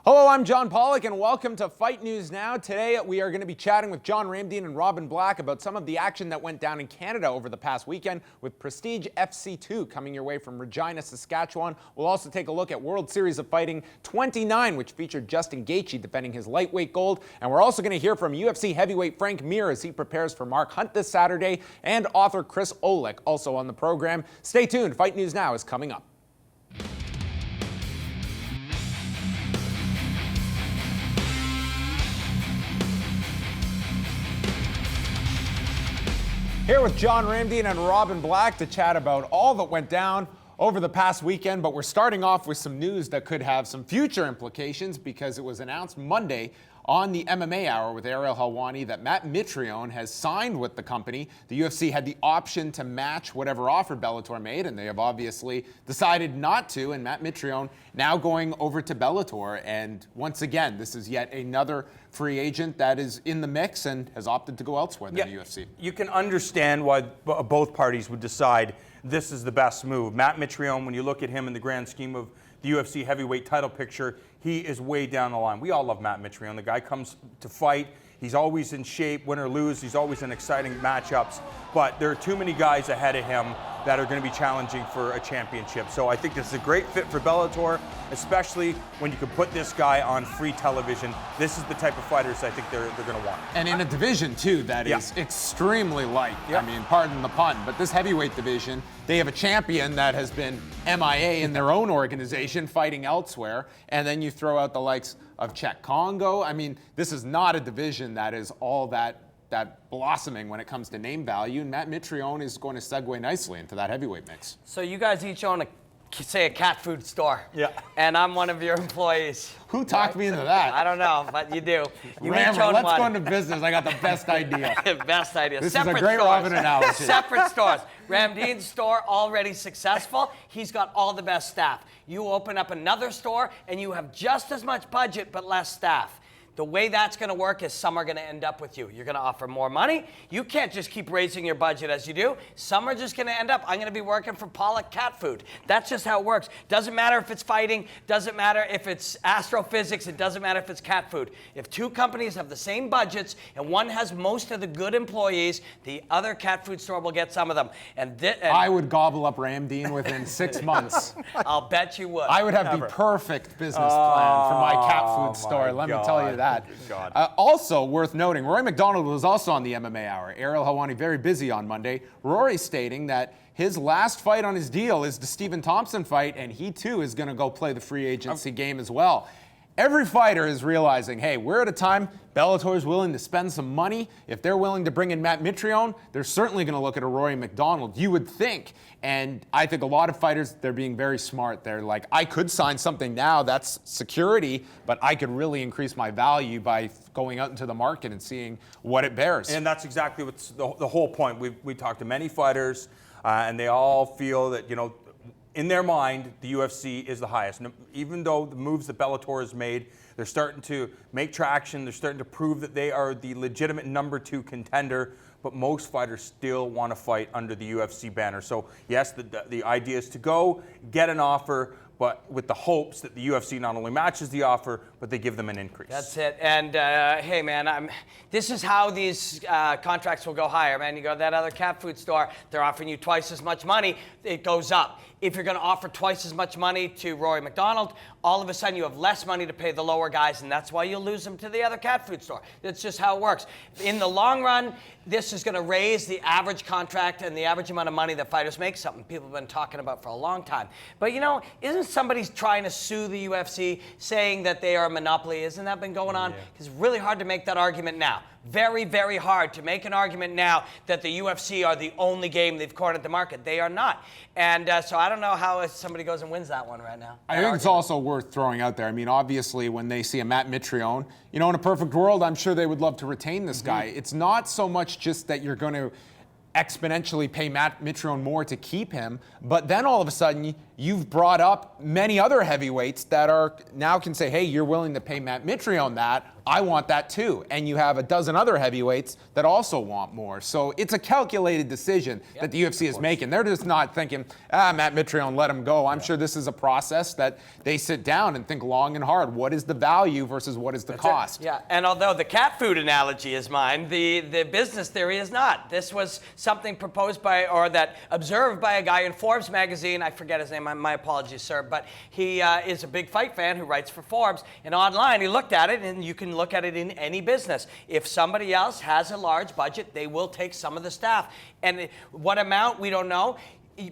Hello, I'm John Pollock, and welcome to Fight News Now. Today, we are going to be chatting with John Ramdeen and Robin Black about some of the action that went down in Canada over the past weekend with Prestige FC2 coming your way from Regina, Saskatchewan. We'll also take a look at World Series of Fighting 29, which featured Justin Gaethje defending his lightweight gold. And we're also going to hear from UFC heavyweight Frank Mir as he prepares for Mark Hunt this Saturday, and author Chris Olick also on the program. Stay tuned. Fight News Now is coming up. Here with John Ramdeen and Robin Black to chat about all that went down over the past weekend, but we're starting off with some news that could have some future implications because it was announced Monday on the MMA Hour with Ariel Helwani that Matt Mitrione has signed with the company. The UFC had the option to match whatever offer Bellator made, and they have obviously decided not to, and Matt Mitrione now going over to Bellator. And once again, this is yet another free agent that is in the mix and has opted to go elsewhere than the UFC. You can understand why both parties would decide this is the best move. Matt Mitrione, when you look at him in the grand scheme of the UFC heavyweight title picture, he is way down the line. We all love Matt Mitrione. The guy comes to fight. He's always in shape, win or lose. He's always in exciting matchups. But there are too many guys ahead of him that are going to be challenging for a championship. So I think this is a great fit for Bellator, especially when you can put this guy on free television. This is the type of fighters I think they're going to want. And in a division, too, that is extremely light. I mean, pardon the pun, but this heavyweight division, they have a champion that has been MIA in their own organization, fighting elsewhere, and then you throw out the likes of Czech Congo. I mean, this is not a division that is all that blossoming when it comes to name value, and Matt Mitrione is going to segue nicely into that heavyweight mix. So you guys each own a cat food store. Yeah. And I'm one of your employees. Who talked me into that? I don't know, but you do. You Rammer, let's go into business. I got the best idea. Best idea. This Separate is a great stores. Robin analogy. Separate stores. Ramdeen's store already successful. He's got all the best staff. You open up another store and you have just as much budget but less staff. The way that's going to work is some are going to end up with you. You're going to offer more money. You can't just keep raising your budget as you do. Some are just going to end up, I'm going to be working for Pollock Cat Food. That's just how it works. Doesn't matter if it's fighting, doesn't matter if it's astrophysics, it doesn't matter if it's cat food. If two companies have the same budgets and one has most of the good employees, the other cat food store will get some of them. And I would gobble up Ramdeen within 6 months. I'll bet you would. I would have the perfect business plan for my cat food store. Let me tell you that. Also worth noting, Rory MacDonald was also on the MMA Hour. Ariel Helwani very busy on Monday. Rory stating that his last fight on his deal is the Stephen Thompson fight, and he too is going to go play the free agency game as well. Every fighter is realizing, hey, we're at a time Bellator is willing to spend some money. If they're willing to bring in Matt Mitrione, they're certainly going to look at a Rory MacDonald, you would think. And I think a lot of fighters, they're being very smart. They're like, I could sign something now that's security, but I could really increase my value by going out into the market and seeing what it bears. And that's exactly what's the whole point. We've talked to many fighters, and they all feel that, in their mind, the UFC is the highest. Even though the moves that Bellator has made, they're starting to make traction. They're starting to prove that they are the legitimate number 2 contender. But most fighters still want to fight under the UFC banner. So yes, the idea is to go get an offer, but with the hopes that the UFC not only matches the offer, but they give them an increase. That's it. And hey, man, this is how these contracts will go higher, man. You go to that other cat food store, they're offering you twice as much money, it goes up. If you're going to offer twice as much money to Rory MacDonald, all of a sudden you have less money to pay the lower guys, and that's why you'll lose them to the other cat food store. That's just how it works. In the long run, this is going to raise the average contract and the average amount of money that fighters make, something people have been talking about for a long time. But, isn't somebody trying to sue the UFC saying that they are a monopoly? Isn't that been going on? It's really hard to make that argument now. Very, very hard to make an argument now that the UFC are the only game they've cornered the market. They are not. And so I don't know how somebody goes and wins that one right now. I think it's also worth throwing out there. I mean, obviously, when they see a Matt Mitrione, in a perfect world, I'm sure they would love to retain this guy. It's not so much just that you're going to exponentially pay Matt Mitrione more to keep him, but then all of a sudden, you've brought up many other heavyweights that are now can say, hey, you're willing to pay Matt Mitrione that. I want that too. And you have a dozen other heavyweights that also want more. So it's a calculated decision that the UFC is making. They're just not thinking, Matt Mitrione, let him go. I'm sure this is a process that they sit down and think long and hard. What is the value versus what is the cost? Yeah, and although the cat food analogy is mine, the business theory is not. This was something proposed by, or that observed by a guy in Forbes magazine. I forget his name, my apologies, sir. But he is a big fight fan who writes for Forbes. And online, he looked at it, and you can look at it in any business. If somebody else has a large budget, they will take some of the staff. And what amount, we don't know.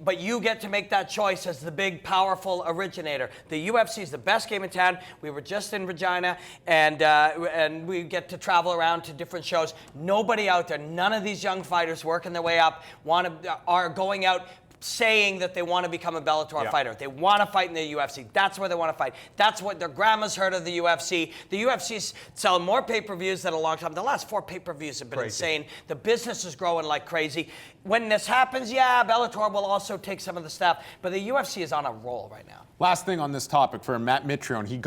But you get to make that choice as the big, powerful originator. The UFC is the best game in town. We were just in Regina, and we get to travel around to different shows. Nobody out there, none of these young fighters working their way up, are going out saying that they want to become a Bellator fighter. They want to fight in the UFC. That's where they want to fight. That's what their grandma's heard of the UFC. The UFC's selling more pay-per-views than a long time. The last 4 pay-per-views have been insane. The business is growing like crazy. When this happens, Bellator will also take some of the stuff. But the UFC is on a roll right now. Last thing on this topic for Matt Mitrione. He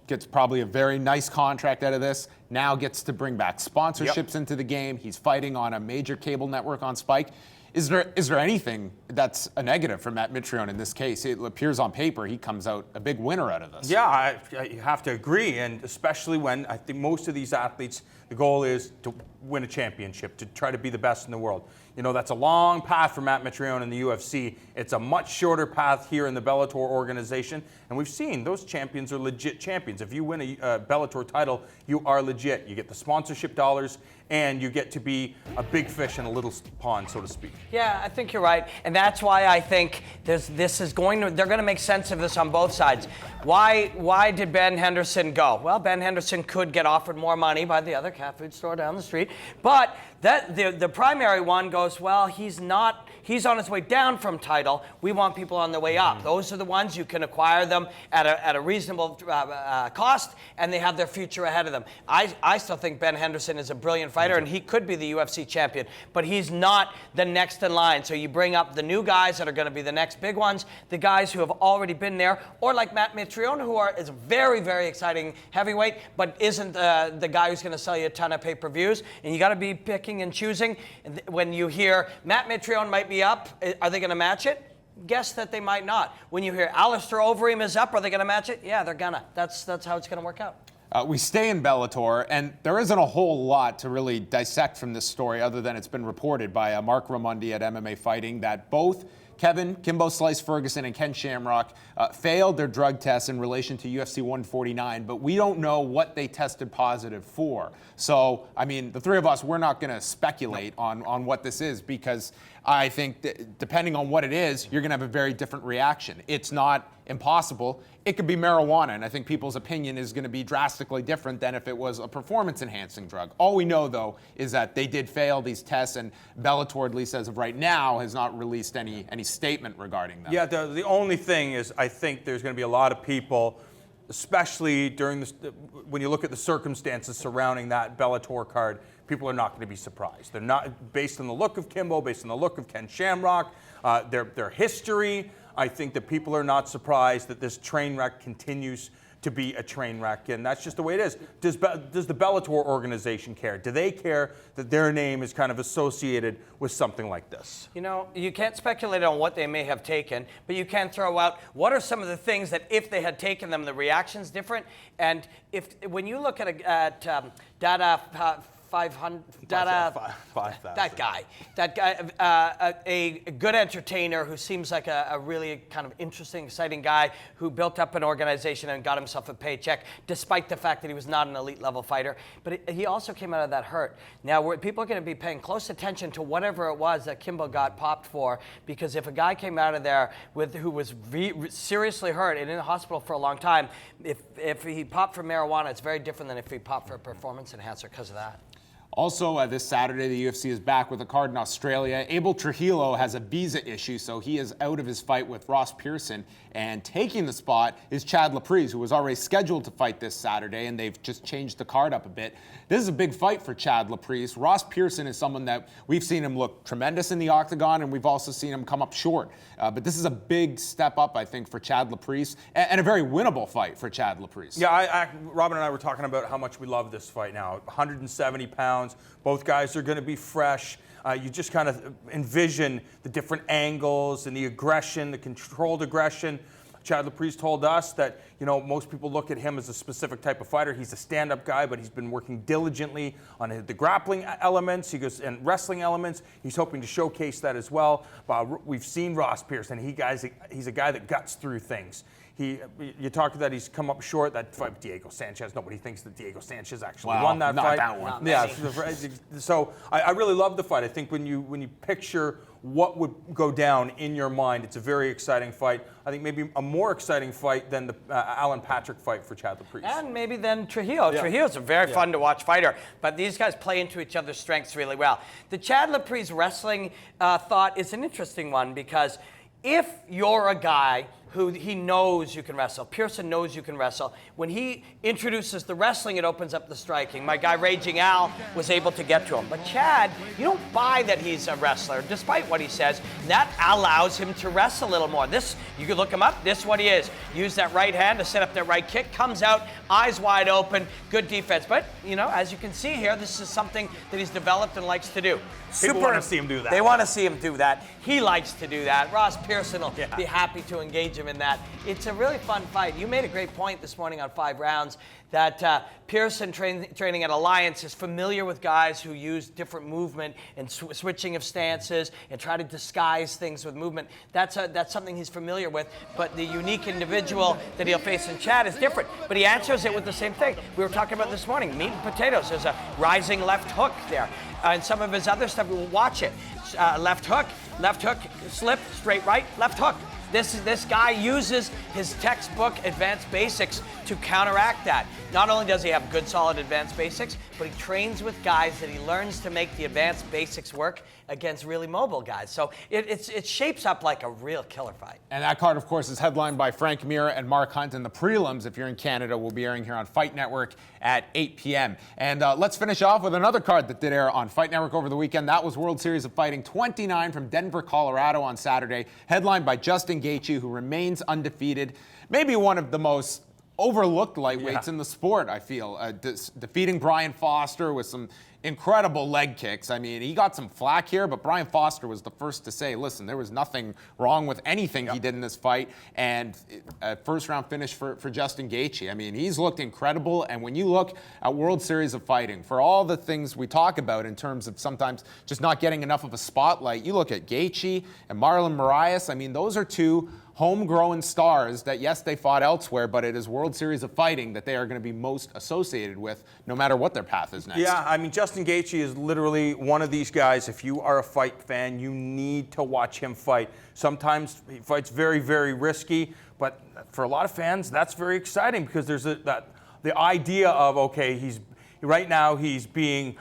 gets probably a very nice contract out of this. Now gets to bring back sponsorships into the game. He's fighting on a major cable network on Spike. Is there anything that's a negative for Matt Mitrione in this case? It appears on paper he comes out a big winner out of this. Yeah, you have to agree, and especially when I think most of these athletes, the goal is to win a championship, to try to be the best in the world. You know, that's a long path for Matt Mitrione in the UFC. It's a much shorter path here in the Bellator organization, and we've seen those champions are legit champions. If you win a Bellator title, you are legit. You get the sponsorship dollars, and you get to be a big fish in a little pond, so to speak. Yeah, I think you're right, and that's why I think they're going to make sense of this on both sides. Why did Ben Henderson go? Well, Ben Henderson could get offered more money by the other cat food store down the street, but the primary one goes, well, he's on his way down from title. We want people on their way up. Those are the ones you can acquire them at a reasonable cost, and they have their future ahead of them. I still think Ben Henderson is a brilliant fighter, and he could be the UFC champion, but he's not the next in line. So you bring up the new guys that are going to be the next big ones, the guys who have already been there, or like Matt Mitrione, who is a very, very exciting heavyweight, but isn't the guy who's going to sell you a ton of pay-per-views. And you got to be picking and choosing. When you hear Matt Mitrione might be up, are they going to match it? Guess that they might not. When you hear Alistair Overeem is up, are they going to match it? Yeah, they're gonna. That's how it's going to work out. We stay in Bellator, and there isn't a whole lot to really dissect from this story other than it's been reported by Mark Ramundi at MMA Fighting that both Kimbo Slice Ferguson and Ken Shamrock failed their drug tests in relation to UFC 149, but we don't know what they tested positive for. So, I mean, the three of us, we're not going to speculate on what this is because I think that depending on what it is, you're going to have a very different reaction. It's not impossible. It could be marijuana, and I think people's opinion is going to be drastically different than if it was a performance-enhancing drug. All we know, though, is that they did fail these tests, and Bellator, at least as of right now, has not released any statement regarding them. Yeah, the only thing is I think there's going to be a lot of people, especially during this, when you look at the circumstances surrounding that Bellator card, people are not going to be surprised. They're not, based on the look of Kimbo, based on the look of Ken Shamrock, their history. I think that people are not surprised that this train wreck continues to be a train wreck, and that's just the way it is. Does the Bellator organization care? Do they care that their name is kind of associated with something like this? You know, you can't speculate on what they may have taken, but you can throw out what are some of the things that if they had taken them, the reaction's different. And when you look at Dada 500, that guy, a good entertainer who seems like a really kind of interesting, exciting guy who built up an organization and got himself a paycheck, despite the fact that he was not an elite level fighter. But he also came out of that hurt. Now, people are going to be paying close attention to whatever it was that Kimbo got popped for, because if a guy came out of there who was seriously hurt and in the hospital for a long time, if he popped for marijuana, it's very different than if he popped for a performance enhancer because of that. Also, this Saturday, the UFC is back with a card in Australia. Abel Trujillo has a visa issue, so he is out of his fight with Ross Pearson. And taking the spot is Chad Laprise, who was already scheduled to fight this Saturday, and they've just changed the card up a bit. This is a big fight for Chad Laprise. Ross Pearson is someone that we've seen him look tremendous in the octagon, and we've also seen him come up short. But this is a big step up, I think, for Chad Laprise, and a very winnable fight for Chad Laprise. Yeah, Robin and I were talking about how much we love this fight now. 170 pounds. Both guys are going to be fresh. You just kind of envision the different angles and the aggression, the controlled aggression. Chad Laprise told us that, most people look at him as a specific type of fighter. He's a stand-up guy, but he's been working diligently on the grappling elements, and wrestling elements. He's hoping to showcase that as well. We've seen Ross Pearson. He's a guy that guts through things. You talked that he's come up short. That fight with Diego Sanchez, nobody thinks that Diego Sanchez actually won that not fight. That one. Yeah, so I really love the fight. I think when you picture what would go down in your mind, it's a very exciting fight. I think maybe a more exciting fight than the Alan Patrick fight for Chad Laprise. And maybe then Trujillo. Yeah. Trujillo's a very fun to watch fighter, but these guys play into each other's strengths really well. The Chad Laprise wrestling thought is an interesting one, because if you're a guy who he knows you can wrestle, Pearson knows you can wrestle, when he introduces the wrestling, it opens up the striking. My guy Raging Al was able to get to him. But Chad, you don't buy that he's a wrestler, despite what he says. That allows him to wrestle a little more. This, you can look him up, this is what he is. Use that right hand to set up that right kick, comes out, eyes wide open, good defense. But, as you can see here, this is something that he's developed and likes to do. People want to see him do that. They want to see him do that. He likes to do that. Ross Pearson will be happy to engage him in that. It's a really fun fight. You made a great point this morning on 5 Rounds that Pearson training at Alliance is familiar with guys who use different movement and switching of stances and try to disguise things with movement. That's something he's familiar with, but the unique individual that he'll face in Chad is different. But he answers it with the same thing. We were talking about this morning, meat and potatoes. There's a rising left hook there. And some of his other stuff, we'll watch it. Left hook, slip, straight right, left hook. This guy uses his textbook advanced basics to counteract that. Not only does he have good, solid advanced basics, but he trains with guys that he learns to make the advanced basics work against really mobile guys. So it shapes up like a real killer fight. And that card, of course, is headlined by Frank Mir and Mark Hunt. And the prelims, if you're in Canada, will be airing here on Fight Network at 8 p.m. And let's finish off with another card that did air on Fight Network over the weekend. That was World Series of Fighting 29 from Denver, Colorado on Saturday, headlined by Justin Gaethje, who remains undefeated. Maybe one of the most overlooked lightweights in the sport, I feel. Defeating Brian Foster with some incredible leg kicks. I mean, he got some flack here, but Brian Foster was the first to say, listen, there was nothing wrong with anything he did in this fight. And a first-round finish for Justin Gaethje. I mean, he's looked incredible. And when you look at World Series of Fighting, for all the things we talk about in terms of sometimes just not getting enough of a spotlight, you look at Gaethje and Marlon Moraes. I mean, those are two homegrown stars that, yes, they fought elsewhere, but it is World Series of Fighting that they are going to be most associated with, no matter what their path is next. Yeah, I mean, Justin Gaethje is literally one of these guys. If you are a fight fan, you need to watch him fight. Sometimes he fights very, very risky, but for a lot of fans, that's very exciting because there's the idea of, okay, right now he's being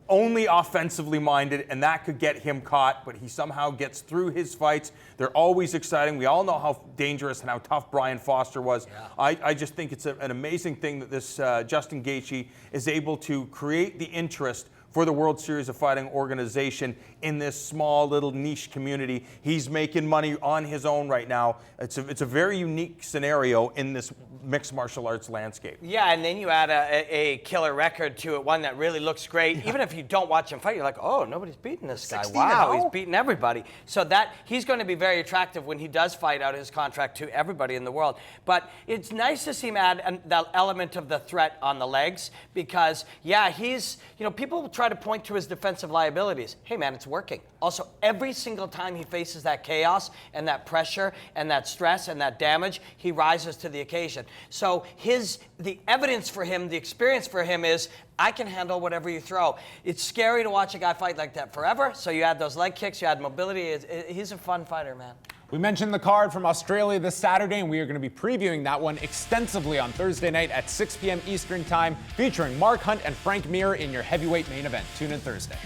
only offensively minded, and that could get him caught, but he somehow gets through his fights. They're always exciting. We all know how dangerous and how tough Brian Foster was. Yeah. I just think it's an amazing thing that this Justin Gaethje is able to create the interest for the World Series of Fighting organization in this small little niche community. He's making money on his own right now. It's a very unique scenario in this mixed martial arts landscape. Yeah, and then you add a killer record to it, one that really looks great. Yeah. Even if you don't watch him fight, you're like, oh, nobody's beating this guy. Wow, he's beating everybody. So that he's going to be very attractive when he does fight out his contract to everybody in the world. But it's nice to see him add the element of the threat on the legs because, yeah, he's, people try to point to his defensive liabilities. Hey, man, it's working. Also, every single time he faces that chaos and that pressure and that stress and that damage, he rises to the occasion. So the evidence for him, the experience for him is, I can handle whatever you throw. It's scary to watch a guy fight like that forever, so you add those leg kicks, you add mobility. He's a fun fighter, man. We mentioned the card from Australia this Saturday, and we are going to be previewing that one extensively on Thursday night at 6 p.m. Eastern Time, featuring Mark Hunt and Frank Mir in your heavyweight main event. Tune in Thursday.